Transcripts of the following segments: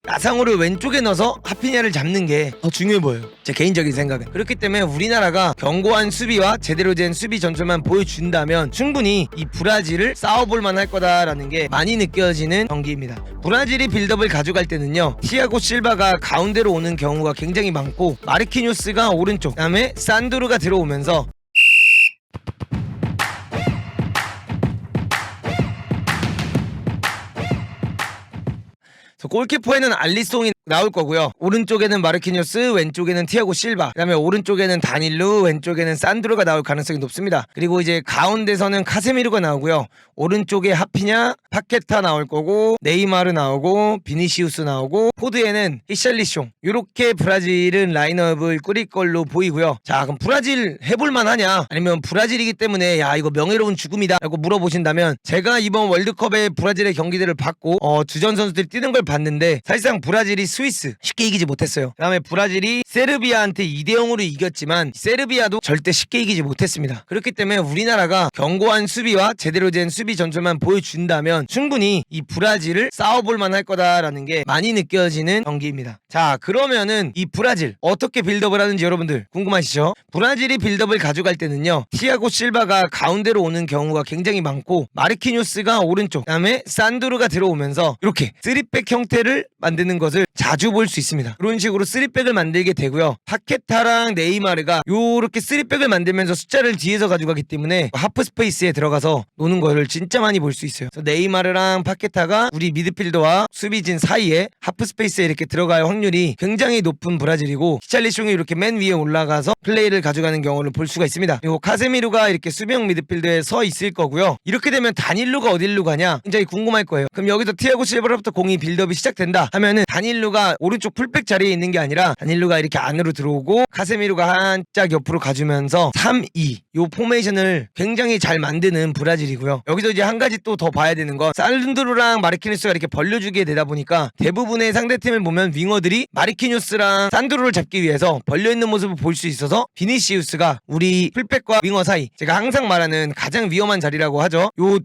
나상호를 왼쪽에 넣어서 하피냐를 잡는 게 더 중요해 보여요, 제 개인적인 생각은. 그렇기 때문에 우리나라가 견고한 수비와 제대로 된 수비 전술만 보여준다면 충분히 이 브라질을 싸워볼 만할 거다라는 게 많이 느껴지는 경기입니다. 브라질이 빌드업을 가져갈 때는요, 티아고 실바가 가운데로 오는 경우가 굉장히 많고 마르키뉴스가 오른쪽, 그 다음에 산두르가 들어오면서 골키퍼에는 알리송이 나올 거고요. 오른쪽에는 마르키뉴스, 왼쪽에는 티아고 실바, 그 다음에 오른쪽에는 다닐루, 왼쪽에는 산드로가 나올 가능성이 높습니다. 그리고 이제 가운데서는 카세미르가 나오고요. 오른쪽에 하피냐, 파케타 나올 거고, 네이마르 나오고, 비니시우스 나오고, 포드에는 히샬리숑. 이렇게 브라질은 라인업을 꾸릴 걸로 보이고요. 자, 그럼 브라질 해볼만 하냐, 아니면 브라질이기 때문에 야 이거 명예로운 죽음이다 라고 물어보신다면, 제가 이번 월드컵에 브라질의 경기들을 봤고 주전 선수들이 뛰는 걸 봤는데 사실상 브라질이 스위스 쉽게 이기지 못했어요. 그 다음에 브라질이 세르비아한테 2대0으로 이겼지만 세르비아도 절대 쉽게 이기지 못했습니다. 그렇기 때문에 우리나라가 견고한 수비와 제대로 된 수비 전술만 보여준다면 충분히 이 브라질을 싸워볼 만할 거다라는 게 많이 느껴지는 경기입니다. 자, 그러면은 이 브라질 어떻게 빌드업을 하는지 여러분들 궁금하시죠? 브라질이 빌드업을 가져갈 때는요, 티아고 실바가 가운데로 오는 경우가 굉장히 많고 마르키뉴스가 오른쪽, 그 다음에 산두르가 들어오면서 이렇게 3백 형태를 만드는 것을 자주 볼 수 있습니다. 그런 식으로 3백을 만들게 되고요. 파케타랑 네이마르가 요렇게 3백을 만들면서 숫자를 뒤에서 가져가기 때문에 하프 스페이스에 들어가서 노는 거를 진짜 많이 볼 수 있어요. 그래서 네이마르랑 파케타가 우리 미드필더와 수비진 사이에 하프 스페이스에 이렇게 들어갈 확률이 굉장히 높은 브라질이고, 히샬리숑이 이렇게 맨 위에 올라가서 플레이를 가져가는 경우를 볼 수가 있습니다. 그리고 카세미루가 이렇게 수비형 미드필더에 서 있을 거고요. 이렇게 되면 다닐루가 어딜로 가냐 굉장히 궁금할 거예요. 그럼 여기서 티아고 실바로부터 공이 빌드업이 시작된다 하면은 다닐루가 오른쪽 풀백 자리에 있는 게 아니라 다닐루가 이렇게 안으로 들어오고 카세미루가 한짝 옆으로 가주면서 3-2 요 포메이션을 굉장히 잘 만드는 브라질이고요. 여기서 이제 한 가지 또 더 봐야 되는 건 산드루랑 마르키뉴스가 이렇게 벌려주게 되다 보니까 대부분의 상대팀을 보면 윙어들이 마르키뉴스랑 산드루를 잡기 위해서 벌려있는 모습을 볼 수 있어서 비니시우스가 우리 풀백과 윙어 사이, 제가 항상 말하는 가장 위험한 자리라고 하죠. 요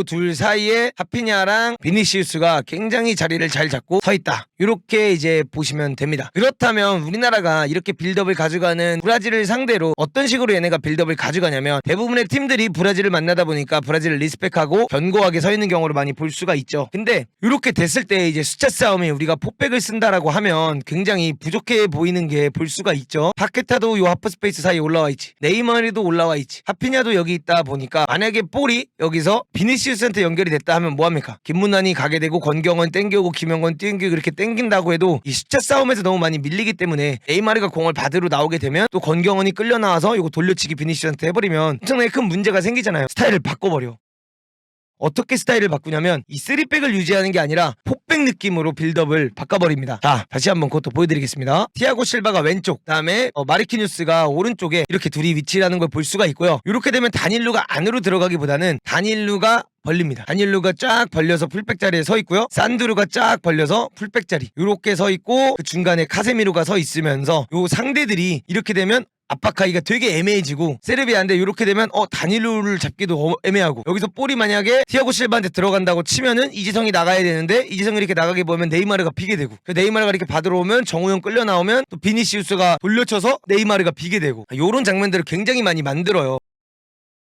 둘 사이에 하피냐랑 비니시우스가 굉장히 자리를 잘 잡고 서 있다, 이렇게 이제 보시면 됩니다. 그렇다면 우리나라가 이렇게 빌드업을 가져가는 브라질을 상대로 어떤 식으로 얘네가 빌드업을 가져가냐면, 대부분의 팀들이 브라질을 만나다 보니까 브라질을 리스펙하고 견고하게 서 있는 경우를 많이 볼 수가 있죠. 근데 이렇게 됐을 때 이제 숫자 싸움에 우리가 포백을 쓴다라고 하면 굉장히 부족해 보이는 게 볼 수가 있죠. 파케타도 요 하프 스페이스 사이에 올라와 있지, 네이마르도 올라와 있지, 하피냐도 여기 있다 보니까 만약에 볼이 여기서 비니시우스한테 연결이 됐다 하면 뭐합니까? 김문환이 가게 되고 권경원 땡겨오고 김영건 땡기고 이렇게 땡긴다고 해도 이 숫자 싸움에서 너무 많이 밀리기 때문에 네이마르가 공을 받으러 나오게 되면 또 권경원이 끌려 나와서 이거 돌려치기 비니시우스한테 해버리면 엄청나게 큰 문제가 생기잖아요. 스타일을 바꿔버려. 어떻게 스타일을 바꾸냐면 이 3백을 유지하는 게 아니라 폭백 느낌으로 빌드업을 바꿔버립니다. 자, 다시 한번 그것도 보여드리겠습니다. 티아고 실바가 왼쪽, 그 다음에 마르키뉴스가 오른쪽에 이렇게 둘이 위치라는 걸 볼 수가 있고요. 이렇게 되면 다닐루가 안으로 들어가기보다는 다닐루가 벌립니다. 다닐루가 쫙 벌려서 풀백 자리에 서 있고요. 산드루가 쫙 벌려서 풀백 자리 이렇게 서 있고, 그 중간에 카세미루가 서 있으면서 요 상대들이 이렇게 되면 압박하기가 되게 애매해지고, 세르비아인데 이렇게 되면 다닐루를 잡기도 애매하고, 여기서 볼이 만약에 티아고 실바한테 들어간다고 치면은 이지성이 나가야 되는데 이지성이 이렇게 나가게 보면 네이마르가 비게 되고, 네이마르가 이렇게 받으러 오면 정우영 끌려 나오면 또 비니시우스가 돌려쳐서 네이마르가 비게 되고, 요런 장면들을 굉장히 많이 만들어요.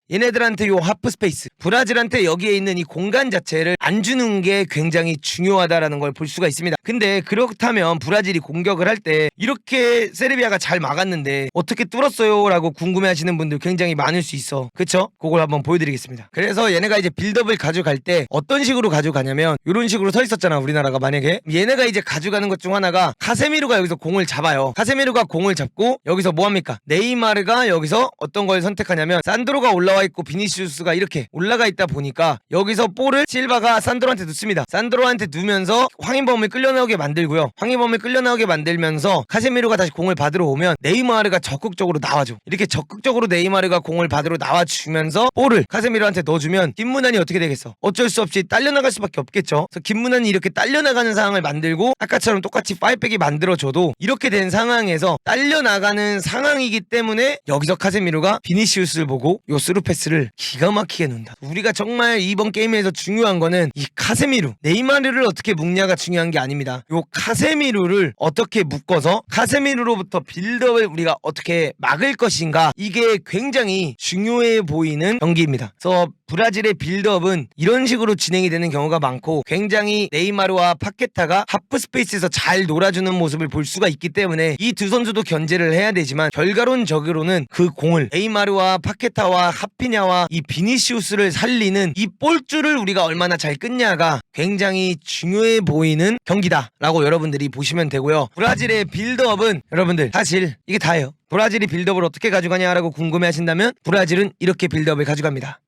얘네들한테 요 하프 스페이스, 브라질한테 여기에 있는 이 공간 자체를 안 주는 게 굉장히 중요하다라는 걸 볼 수가 있습니다. 근데 그렇다면 브라질이 공격을 할 때 이렇게 세르비아가 잘 막았는데 어떻게 뚫었어요? 라고 궁금해하시는 분들 굉장히 많을 수 있어. 그쵸? 그걸 한번 보여드리겠습니다. 그래서 얘네가 이제 빌드업을 가져갈 때 어떤 식으로 가져가냐면, 이런 식으로 서 있었잖아 우리나라가. 만약에 얘네가 이제 가져가는 것 중 하나가 카세미루가 여기서 공을 잡아요. 카세미루가 공을 잡고 여기서 뭐합니까? 네이마르가 여기서 어떤 걸 선택하냐면, 산드로가 올라와 있고 비니시우스가 이렇게 올라가 있다 보니까 여기서 볼을 실바가 산드로한테 넣습니다. 산드로한테 두면서 황인범을 끌려 나오게 만들고요. 황인범을 끌려 나오게 만들면서 카세미루가 다시 공을 받으러 오면 네이마르가 적극적으로 나와줘. 이렇게 적극적으로 네이마르가 공을 받으러 나와주면서 볼을 카세미루한테 넣어주면 김문환이 어떻게 되겠어? 어쩔 수 없이 딸려나갈 수밖에 없겠죠. 그래서 김문환이 이렇게 딸려나가는 상황을 만들고, 아까처럼 똑같이 파이백이 만들어줘도 이렇게 된 상황에서 딸려나가는 상황이기 때문에 여기서 카세미루가 비니시우스를 보고 요 스루 패스를 기가 막히게 놓는다. 우리가 정말 이번 게임에서 중요한 거는 이 카세미루, 네이마르를 어떻게 묶냐가 중요한 게 아닙니다. 요 카세미루를 어떻게 묶어서 카세미루로부터 빌드업을 우리가 어떻게 막을 것인가, 이게 굉장히 중요해 보이는 경기입니다. 그래서 브라질의 빌드업은 이런 식으로 진행이 되는 경우가 많고, 굉장히 네이마르와 파케타가 하프 스페이스에서 잘 놀아주는 모습을 볼 수가 있기 때문에 이 두 선수도 견제를 해야 되지만, 결과론적으로는 그 공을 네이마르와 파케타와 하피냐와 이 비니시우스를 살리는 이 볼줄을 우리가 얼마나 잘 끊냐가 굉장히 중요해 보이는 경기다라고 여러분들이 보시면 되고요. 브라질의 빌드업은 여러분들 사실 이게 다예요. 브라질이 빌드업을 어떻게 가져가냐라고 궁금해 하신다면 브라질은 이렇게 빌드업을 가져갑니다.